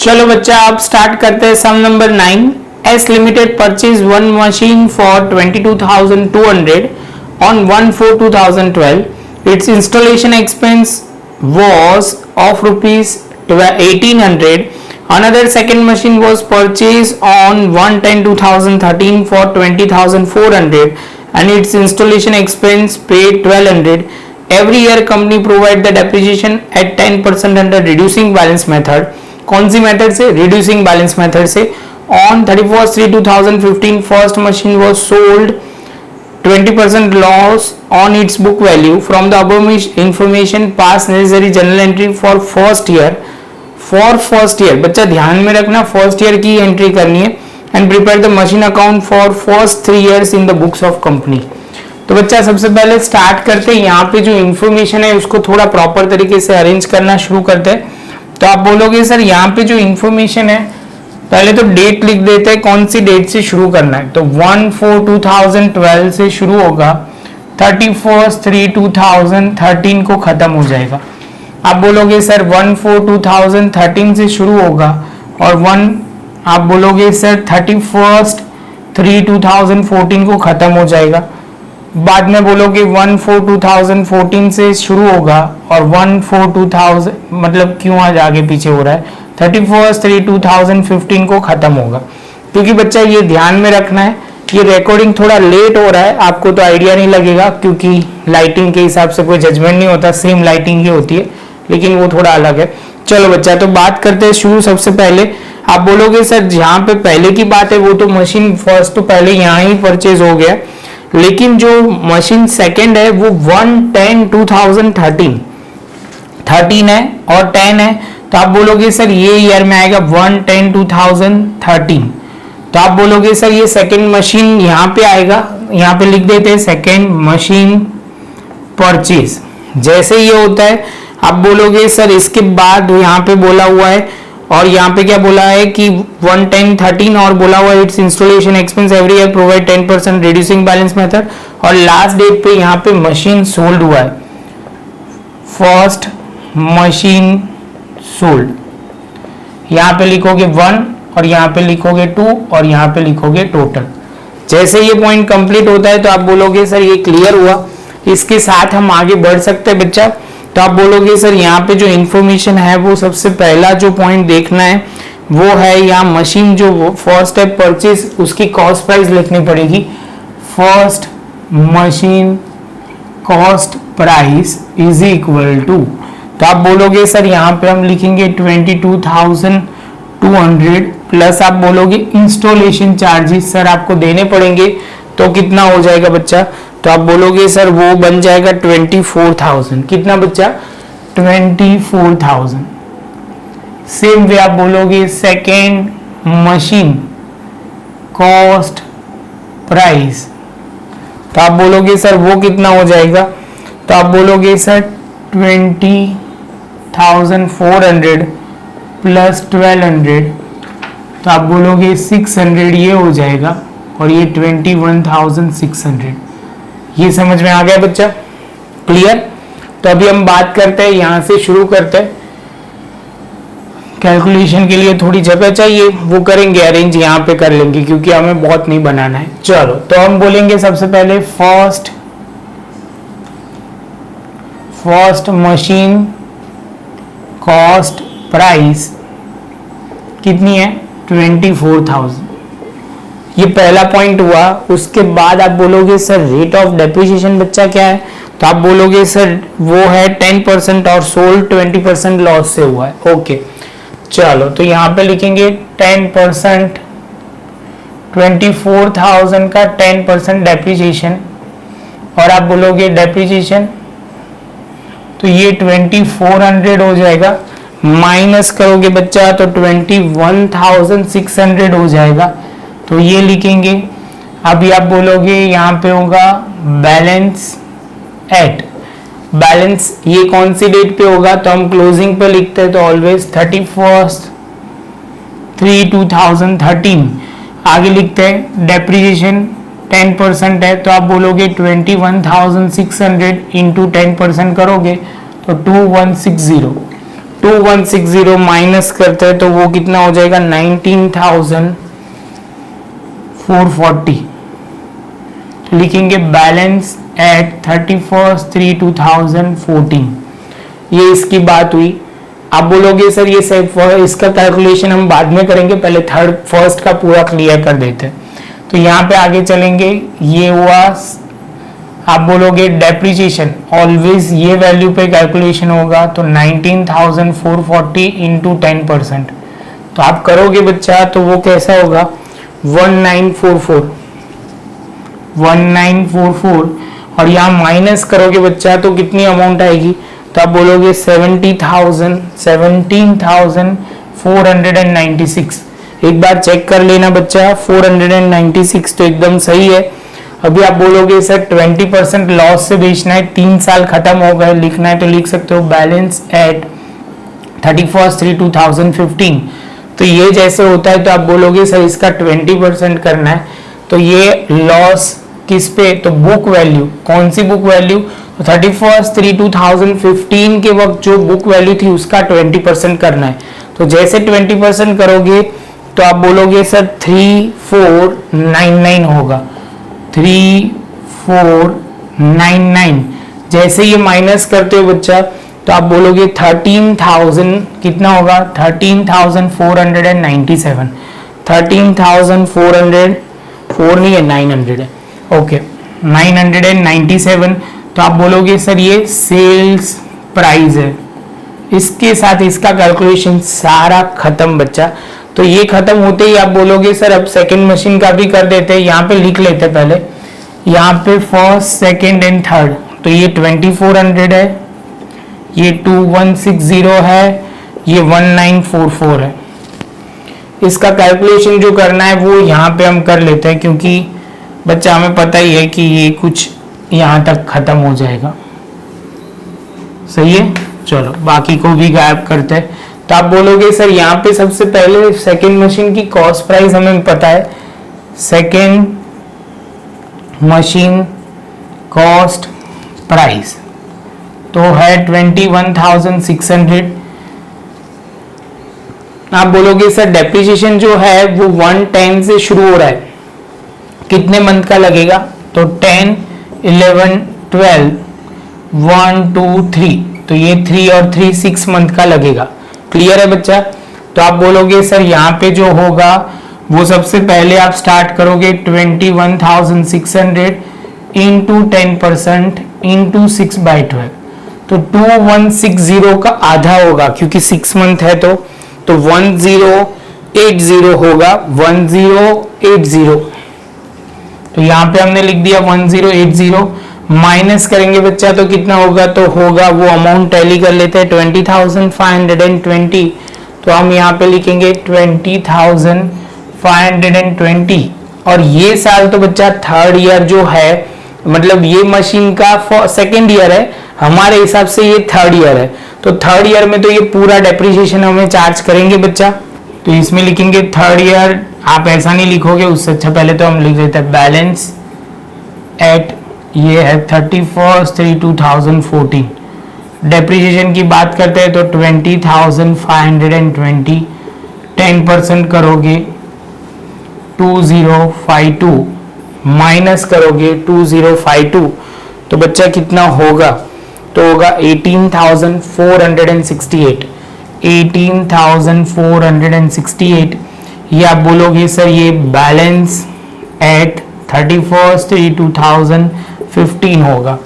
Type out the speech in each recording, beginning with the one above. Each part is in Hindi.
चलो बच्चा आप स्टार्ट करते हैं sum number 9। S limited purchase one machine for 22,200 on 1/4/2012. Its installation expense was of rupees 1,800. Another second machine was purchased on 1/10/2013 for 20,400 and its installation expense paid 1,200. Every year company provide the depreciation at 10% under reducing balance method. कौन सी मेथड से? रिड्यूसिंग बैलेंस मेथड से। On 31/3/2015 first machine was sold 20% loss on it's book value from the above information pass necessary general entry for first year. For first year बच्चा ध्यान में रखना, फर्स्ट ईयर की एंट्री करनी है। And prepare the machine account for first 3 years in the books of company. तो बच्चा सबसे पहले स्टार्ट करते हैं, यहाँ पे जो इंफॉर्मेशन है उसको थोड़ा प्रॉपर तरीके से अरेंज करना शुरू करते हैं। तो आप बोलोगे सर यहाँ पे जो इंफॉर्मेशन है, पहले तो डेट लिख देते हैं, कौन सी डेट से शुरू करना है। तो 1/4/2012 से शुरू होगा, 31/3/2013 को खत्म हो जाएगा। आप बोलोगे सर 1/4/2013 से शुरू होगा और आप बोलोगे सर 31/3/2014 को खत्म हो जाएगा। बाद में बोलोगे 1/4/2014 से शुरू होगा और 1/4/2000 मतलब क्यों आज आगे पीछे हो रहा है, 31/3/2015 को खत्म होगा। क्योंकि बच्चा ये ध्यान में रखना है, ये रिकॉर्डिंग थोड़ा लेट हो रहा है, आपको तो आइडिया नहीं लगेगा क्योंकि लाइटिंग के हिसाब से कोई जजमेंट नहीं होता, सेम लाइटिंग ही होती है लेकिन वो थोड़ा अलग है। चलो बच्चा तो बात करते हैं शुरू। सबसे पहले आप बोलोगे सर जहाँ पे पहले की बात है वो तो मशीन फर्स्ट तो पहले यहाँ ही परचेज हो गया, लेकिन जो मशीन सेकंड है वो 1/10/2013 है और 10 है। तो आप बोलोगे सर ये ईयर में आएगा 1/10/2013। तो आप बोलोगे सर ये सेकंड मशीन यहाँ पे आएगा, यहाँ पे लिख देते हैं सेकंड मशीन परचेज। जैसे ये होता है आप बोलोगे सर इसके बाद यहाँ पे बोला हुआ है और यहाँ पे क्या बोला है कि 1/10/13 और बोला हुआ है it's installation expense every year provide 10% reducing balance method और लास्ट डेट पे यहाँ पे मशीन सोल्ड हुआ है, फर्स्ट मशीन सोल्ड। यहाँ पे लिखोगे 1 और यहाँ पे लिखोगे 2 और यहाँ पे लिखोगे टोटल। जैसे ये पॉइंट कंप्लीट होता है तो आप बोलोगे सर ये क्लियर हुआ, इसके साथ हम आगे बढ़ सकते हैं बच्चा। तो आप बोलोगे सर यहाँ पे जो इंफॉर्मेशन है वो सबसे पहला जो पॉइंट देखना है वो है यहाँ मशीन जो फर्स्ट है परचेज, उसकी कॉस्ट प्राइस लिखनी पड़ेगी। First machine cost price is equal to, तो आप बोलोगे सर यहाँ पे हम लिखेंगे 22,200 प्लस आप बोलोगे इंस्टॉलेशन चार्जेस सर आपको देने पड़ेंगे, तो कितना हो जाएगा बच्चा। तो आप बोलोगे सर वो बन जाएगा 24,000। कितना बच्चा? 24,000। सेम वे आप बोलोगे सेकेंड मशीन कॉस्ट प्राइस, तो आप बोलोगे सर वो कितना हो जाएगा। तो आप बोलोगे सर 20,400 प्लस 1,200, तो आप बोलोगे 600 ये हो जाएगा और ये 21,600। ये समझ में आ गया बच्चा? क्लियर? तो अभी हम बात करते हैं, यहां से शुरू करते हैं। कैलकुलेशन के लिए थोड़ी जगह चाहिए, वो करेंगे अरेंज, यहाँ पे कर लेंगे क्योंकि हमें बहुत नहीं बनाना है। चलो तो हम बोलेंगे सबसे पहले फर्स्ट मशीन कॉस्ट प्राइस कितनी है? 24,000। ये पहला पॉइंट हुआ। उसके बाद आप बोलोगे सर रेट ऑफ डेप्रिसिएशन बच्चा क्या है? तो आप बोलोगे सर वो है 10% और सोल्ड 20% लॉस से हुआ है। ओके चलो तो यहाँ पे लिखेंगे 10%, 24,000 का 10% डेप्रिसिएशन और आप बोलोगे डेप्रिसिएशन, तो ये 2400 हो जाएगा, माइनस करोगे बच्चा तो 21,600 हो जाएगा। तो ये लिखेंगे। अभी आप बोलोगे यहाँ पे होगा बैलेंस एट, बैलेंस ये कौन सी डेट पे होगा? तो हम क्लोजिंग पे लिखते हैं तो ऑलवेज 31/3/2013। आगे लिखते हैं डेप्रिसिएशन 10% है तो आप बोलोगे 21,600 इंटू 10% करोगे तो 2160। 2160 माइनस करते हैं तो वो कितना हो जाएगा 19,440। लिखेंगे बैलेंस एट 31/3/2014। ये इसकी बात हुई। आप बोलोगे सर ये सिर्फ इसका कैलकुलेशन हम बाद में करेंगे, पहले फर्स्ट का पूरा क्लियर कर देते हैं। तो यहाँ पे आगे चलेंगे। ये हुआ, आप बोलोगे डेप्रिसिएशन ऑलवेज ये वैल्यू पे कैलकुलेशन होगा, तो 19,440 इंटू 10%। तो आप करोगे बच्चा तो वो कैसा होगा 1944 और यहाँ माइनस करोगे बच्चा तो कितनी अमाउंट आएगी, तो आप बोलोगे 17,496। एक बार चेक कर लेना बच्चा, 496 तो एकदम सही है। अभी आप बोलोगे सर 20% लॉस से बेचना है, 3 साल खत्म हो गए, लिखना है तो लिख सकते हो बैलेंस एट 31/3/2015। तो ये जैसे होता है तो आप बोलोगे सर इसका 20% करना है, तो ये लॉस किस पे, तो बुक वैल्यू, कौन सी बुक वैल्यू, तो 31/3/2015 के वक्त जो बुक वैल्यू थी उसका 20% करना है। तो जैसे 20% करोगे तो आप बोलोगे सर 3499 होगा, 3499। जैसे ये माइनस करते हो बच्चा तो आप बोलोगे 13,000 कितना होगा 13,497। 13,404 नहीं है 900 है, ओके 997। तो आप बोलोगे सर ये सेल्स प्राइस है, इसके साथ इसका कैलकुलेशन सारा खत्म बच्चा। तो ये खत्म होते ही आप बोलोगे सर अब सेकंड मशीन का भी कर देते हैं, यहाँ पे लिख लेते हैं पहले, यहाँ पे फर्स्ट सेकंड एंड थर्ड। तो ये 2400 है, ये 2160 है, ये 1944 है। इसका कैलकुलेशन जो करना है वो यहाँ पे हम कर लेते हैं, क्योंकि बच्चा हमें पता ही है कि ये कुछ यहाँ तक खत्म हो जाएगा। सही है, चलो बाकी को भी गायब करते हैं। तो आप बोलोगे सर यहाँ पे सबसे पहले सेकंड मशीन की कॉस्ट प्राइस हमें पता है, सेकंड मशीन कॉस्ट प्राइस तो है 21,600। आप बोलोगे सर डेप्रिसिएशन जो है वो 110 से शुरू हो रहा है, कितने मंथ का लगेगा, तो 10, 11, 12, 1, 2, 3, तो ये 3 और 3 6 मंथ का लगेगा। क्लियर है बच्चा। तो आप बोलोगे सर यहाँ पे जो होगा वो सबसे पहले आप स्टार्ट करोगे 21,600 इंटू 10% इंटू 6/12, तो 2160 का आधा होगा, क्योंकि 6 मंथ है तो 1080 होगा, 1080। तो यहाँ पे हमने लिख दिया 1080। माइनस करेंगे बच्चा तो कितना होगा, तो होगा वो अमाउंट टैली कर लेते हैं 20,520। तो हम यहाँ पे लिखेंगे 20,520। और ये साल तो बच्चा थर्ड ईयर जो है, मतलब ये मशीन का सेकेंड ईयर है, हमारे हिसाब से ये थर्ड ईयर है। तो थर्ड ईयर में तो ये पूरा डेप्रिसिएशन हमें चार्ज करेंगे बच्चा। तो इसमें लिखेंगे थर्ड ईयर, आप ऐसा नहीं लिखोगे, उससे अच्छा पहले तो हम लिख देते हैं बैलेंस एट, ये है 31/3/2014। डेप्रिसिएशन की बात करते हैं तो 20,520, 10% करोगे 2052, माइनस करोगे 2052, तो बच्चा कितना होगा, तो होगा 18,468। 18,468। ये आप बोलोगे सर ये बैलेंस एट 31/3/2015 होगा।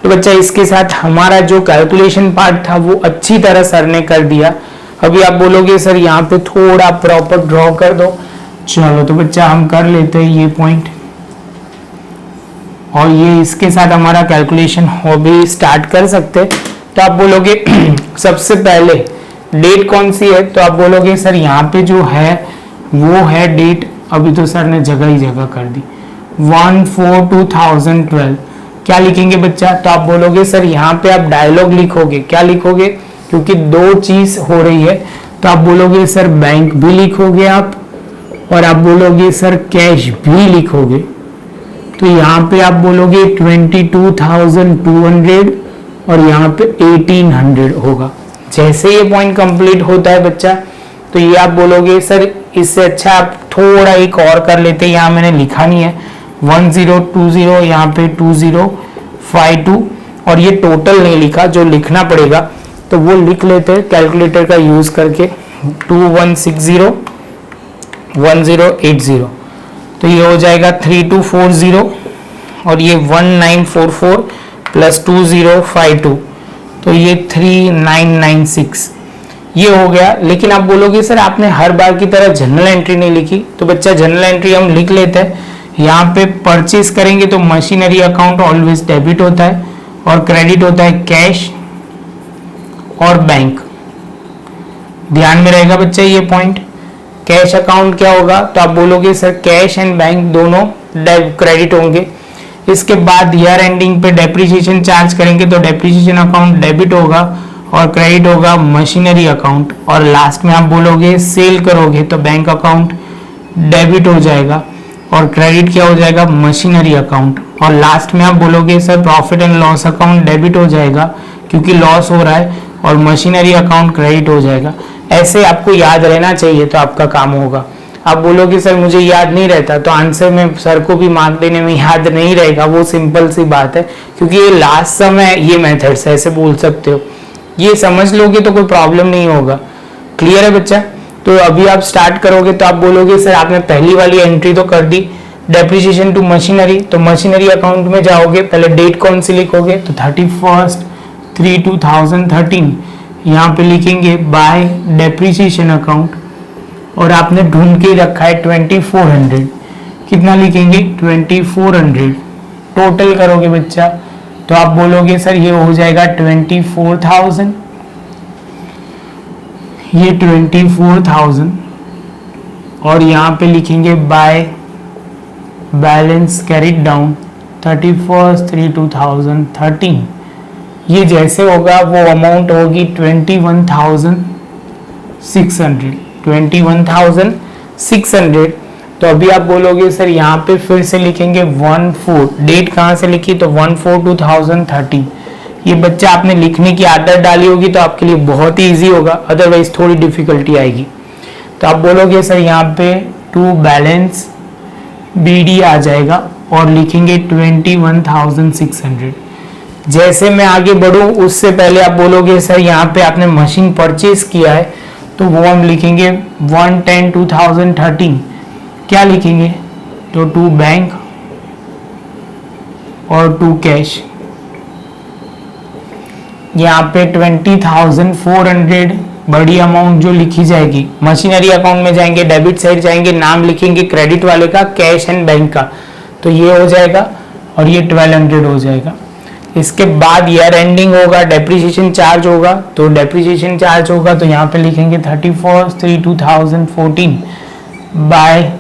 तो बच्चा इसके साथ हमारा जो कैलकुलेशन पार्ट था वो अच्छी तरह सर ने कर दिया। अभी आप बोलोगे सर यहाँ पे थोड़ा प्रॉपर ड्रॉ कर दो, चलो तो बच्चा हम कर लेते हैं ये पॉइंट, और ये इसके साथ हमारा कैलकुलेशन हो भी स्टार्ट कर सकते। तो आप बोलोगे सबसे पहले डेट कौन सी है, तो आप बोलोगे सर यहाँ पे जो है वो है डेट, अभी तो सर ने जगह ही जगह कर दी, 1/4/2012। क्या लिखेंगे बच्चा, तो आप बोलोगे सर यहाँ पे आप डायलॉग लिखोगे, क्या लिखोगे, क्योंकि दो चीज हो रही है, तो आप बोलोगे सर बैंक भी लिखोगे आप, और आप बोलोगे सर कैश भी लिखोगे। तो यहाँ पे आप बोलोगे 22,200 और यहाँ पे 1800 होगा। जैसे ये पॉइंट कंप्लीट होता है बच्चा, तो ये आप बोलोगे सर इससे अच्छा आप थोड़ा एक और कर लेते, यहाँ मैंने लिखा नहीं है 1020, यहाँ पे 2052, और ये टोटल नहीं लिखा, जो लिखना पड़ेगा तो वो लिख लेते हैं कैलकुलेटर का यूज करके 2160 1080, तो ये हो जाएगा 3240, और ये 1944 प्लस 2052, तो ये 3996 ये हो गया। लेकिन आप बोलोगे सर आपने हर बार की तरह जनरल एंट्री नहीं लिखी, तो बच्चा जनरल एंट्री हम लिख लेते हैं। यहाँ पे परचेज करेंगे तो मशीनरी अकाउंट ऑलवेज डेबिट होता है, और क्रेडिट होता है कैश और बैंक। ध्यान में रहेगा बच्चा ये पॉइंट। कैश अकाउंट क्या होगा, तो आप बोलोगे सर कैश एंड बैंक दोनों क्रेडिट होंगे। इसके बाद ईयर एंडिंग पे डेप्रिसिएशन चार्ज करेंगे तो डेप्रिसिएशन अकाउंट डेबिट होगा और क्रेडिट होगा मशीनरी अकाउंट, और लास्ट में आप बोलोगे सेल करोगे तो बैंक अकाउंट डेबिट हो जाएगा और क्रेडिट क्या हो जाएगा, मशीनरी अकाउंट, और लास्ट में आप बोलोगे sir profit and loss account debit हो जाएगा क्योंकि लॉस हो रहा है, और मशीनरी अकाउंट क्रेडिट हो जाएगा। ऐसे आपको याद रहना चाहिए तो आपका काम होगा। आप बोलोगे सर मुझे याद नहीं रहता, तो आंसर में सर को भी मार्क देने में याद नहीं रहेगा, वो सिंपल सी बात है, क्योंकि ये लास्ट समय ये मेथड्स है, ऐसे बोल सकते हो। ये समझ लोगे तो कोई प्रॉब्लम नहीं होगा। क्लियर है बच्चा? तो अभी आप स्टार्ट करोगे तो आप बोलोगे सर आपने पहली वाली एंट्री तो कर दी, डेप्रिसिएशन टू मशीनरी, तो मशीनरी अकाउंट में जाओगे, पहले डेट कौन सी लिखोगे, तो 31/3/2013 यहाँ पे लिखेंगे बाय डेप्रिसिएशन अकाउंट, और आपने ढूंढ के रखा है 2400, कितना लिखेंगे 2400, टोटल करोगे बच्चा तो आप बोलोगे सर ये हो जाएगा 24,000, ये 24,000, और यहाँ पे लिखेंगे बाय बैलेंस कैरिड डाउन 31/3/2013। ये जैसे होगा वो अमाउंट होगी 21,600। तो अभी आप बोलोगे सर यहाँ पे फिर से लिखेंगे 14, डेट कहाँ से लिखी, तो 1/4/2013। ये बच्चा आपने लिखने की आदत डाली होगी तो आपके लिए बहुत ही इजी होगा, अदरवाइज थोड़ी डिफिकल्टी आएगी। तो आप बोलोगे सर यहाँ पे टू बैलेंस BD आ जाएगा और लिखेंगे 21,600। जैसे मैं आगे बढ़ूं उससे पहले आप बोलोगे सर यहाँ पे आपने मशीन परचेज किया है, तो वो हम लिखेंगे 1/10/2013। क्या लिखेंगे, तो टू बैंक और टू कैश। यहाँ पे 20,400 बड़ी अमाउंट जो लिखी जाएगी, मशीनरी अकाउंट में जाएंगे, डेबिट साइड जाएंगे, नाम लिखेंगे क्रेडिट वाले का, कैश एंड बैंक का, तो ये हो जाएगा, और ये 1200 हो जाएगा। इसके बाद ईयर एंडिंग होगा, डेप्रिसिएशन चार्ज होगा, तो डेप्रिसिएशन चार्ज होगा तो यहाँ पे लिखेंगे 31/3/2014 बाय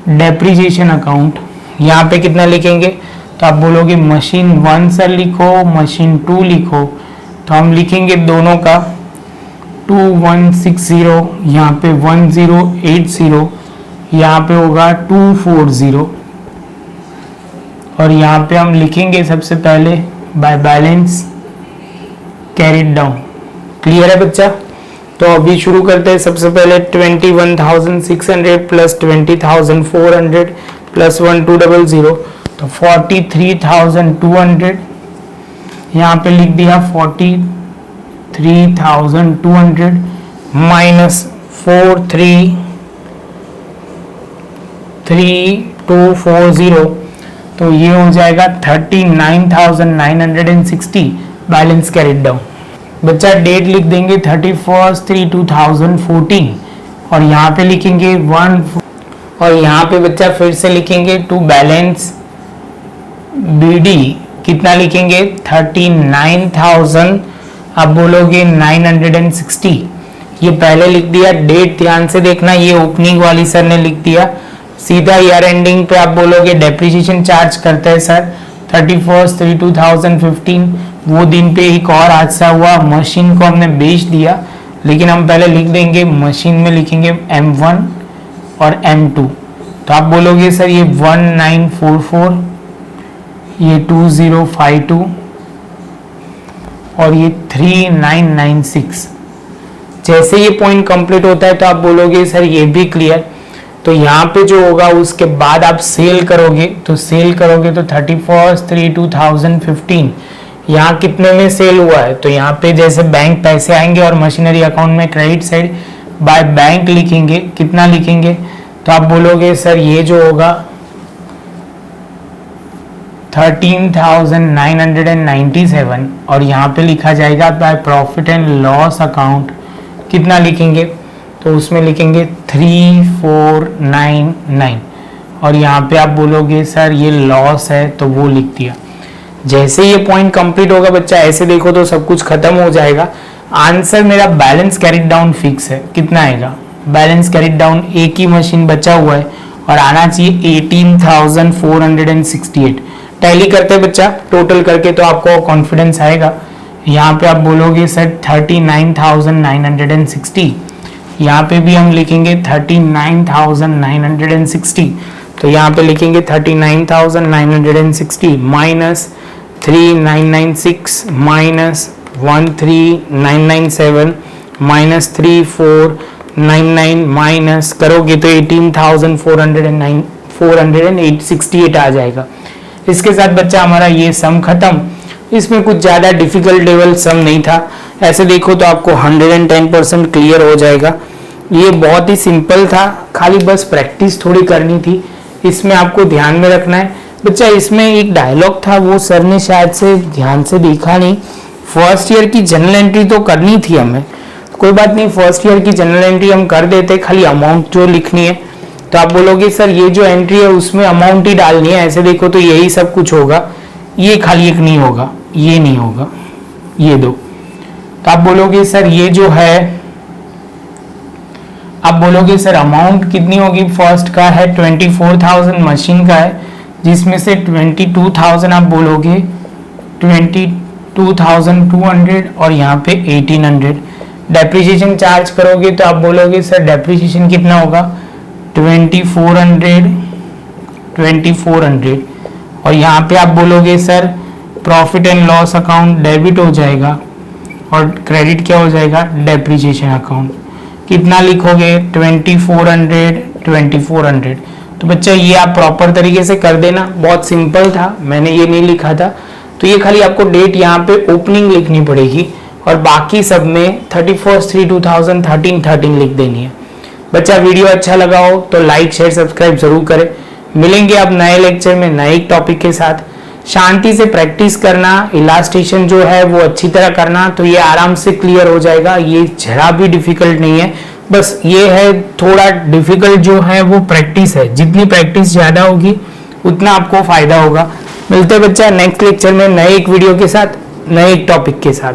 डेप्रिसिएशन अकाउंट। यहाँ पे कितना लिखेंगे, तो आप बोलोगे मशीन 1 सर लिखो, मशीन 2 लिखो, तो हम लिखेंगे दोनों का 2160, यहाँ पे 1080, यहाँ पे होगा 240, और यहाँ पे हम लिखेंगे सबसे पहले by balance carried down. Clear है बच्चा? तो अभी शुरू करते हैं। सबसे पहले 21,600 प्लस 20,400 प्लस 1200, तो 43,200। यहाँ पे लिख दिया 43,200 माइनस 433,240, तो ये हो जाएगा 39,960 बैलेंस कैरिड डाउन। बच्चा डेट लिख देंगे 31/3/2014, और यहाँ पे लिखेंगे 1, और यहाँ पे बच्चा फिर से लिखेंगे टू बैलेंस BD, कितना लिखेंगे 39,000, अब बोलोगे 960। ये पहले लिख दिया, डेट ध्यान से देखना, ये ओपनिंग वाली सर ने लिख दिया। सीधा ईयर एंडिंग पे आप बोलोगे डेप्रिसिएशन चार्ज करते हैं सर 31/3/2015। वो दिन पे एक और हादसा हुआ, मशीन को हमने बेच दिया, लेकिन हम पहले लिख देंगे मशीन में लिखेंगे M1 और M2, तो आप बोलोगे सर ये 1944, ये 2052, और ये 3996। जैसे ये पॉइंट कंप्लीट होता है तो आप बोलोगे सर ये भी क्लियर। तो यहाँ पे जो होगा उसके बाद आप सेल करोगे, तो सेल करोगे तो 31/3/2015 यहाँ कितने में सेल हुआ है, तो यहाँ पे जैसे बैंक पैसे आएंगे और मशीनरी अकाउंट में क्रेडिट साइड बाय बैंक लिखेंगे, कितना लिखेंगे, तो आप बोलोगे सर ये जो होगा 13,997 और यहाँ पे लिखा जाएगा by profit and loss account कितना लिखेंगे, तो उसमें लिखेंगे 3499 और यहाँ पे आप बोलोगे सर ये लॉस है, तो वो लिख दिया। जैसे ये पॉइंट कंप्लीट होगा बच्चा, ऐसे देखो तो सब कुछ खत्म हो जाएगा। आंसर मेरा बैलेंस कैरिड डाउन फिक्स है, कितना आएगा, बैलेंस कैरिड डाउन एक ही मशीन बचा हुआ है और आना चाहिए 18,468। टैली करते हैं बच्चा टोटल करके तो आपको कॉन्फिडेंस आएगा। यहाँ पे आप बोलोगे सर 39,960, यहाँ पे भी हम लिखेंगे 39,960, तो यहाँ पे लिखेंगे 39,960 माइनस 3996 माइनस 13997 माइनस 3499 माइनस करोगे तो 18,468 आ जाएगा। इसके साथ बच्चा हमारा ये सम खत्म। इसमें कुछ ज़्यादा डिफिकल्ट लेवल सम नहीं था, ऐसे देखो तो आपको 110% क्लियर हो जाएगा। ये बहुत ही सिंपल था, खाली बस प्रैक्टिस थोड़ी करनी थी। इसमें आपको ध्यान में रखना है बच्चा, इसमें एक डायलॉग था वो सर ने शायद से ध्यान से देखा नहीं। फर्स्ट ईयर की जनरल एंट्री तो करनी थी हमें, कोई बात नहीं, फर्स्ट ईयर की जनरल एंट्री हम कर देते, खाली अमाउंट जो लिखनी है। तो आप बोलोगे सर ये जो एंट्री है उसमें अमाउंट ही डालनी है, ऐसे देखो तो यही सब कुछ होगा, ये खाली एक नहीं होगा, ये नहीं होगा, ये दो। तो आप बोलोगे सर ये जो है, आप बोलोगे सर अमाउंट कितनी होगी, फर्स्ट का है 24,000 मशीन का है, जिसमें से 22,000 आप बोलोगे 22,200 और यहाँ पे 1,800। डेप्रिसिएशन चार्ज करोगे तो आप बोलोगे सर डेप्रिसिएशन कितना होगा 2400 और यहाँ पे आप बोलोगे sir profit and loss account debit हो जाएगा और क्रेडिट क्या हो जाएगा, डेप्रिसिएशन अकाउंट। कितना लिखोगे 2400। तो बच्चा ये आप प्रॉपर तरीके से कर देना, बहुत सिंपल था, मैंने ये नहीं लिखा था। तो ये खाली आपको डेट यहाँ पे ओपनिंग लिखनी पड़ेगी और बाकी सब में 31/3/2013 लिख देनी है। बच्चा वीडियो अच्छा लगा हो तो लाइक शेयर सब्सक्राइब जरूर करें। मिलेंगे अब नए लेक्चर में नए टॉपिक के साथ। शांति से प्रैक्टिस करना, इलास्ट्रेशन जो है वो अच्छी तरह करना, तो ये आराम से क्लियर हो जाएगा। ये जरा भी डिफिकल्ट नहीं है, बस ये है थोड़ा डिफिकल्ट जो है वो प्रैक्टिस है। जितनी प्रैक्टिस ज्यादा होगी उतना आपको फायदा होगा। मिलते हैं बच्चा नेक्स्ट लेक्चर में नए एक वीडियो के साथ, नए एक टॉपिक के साथ।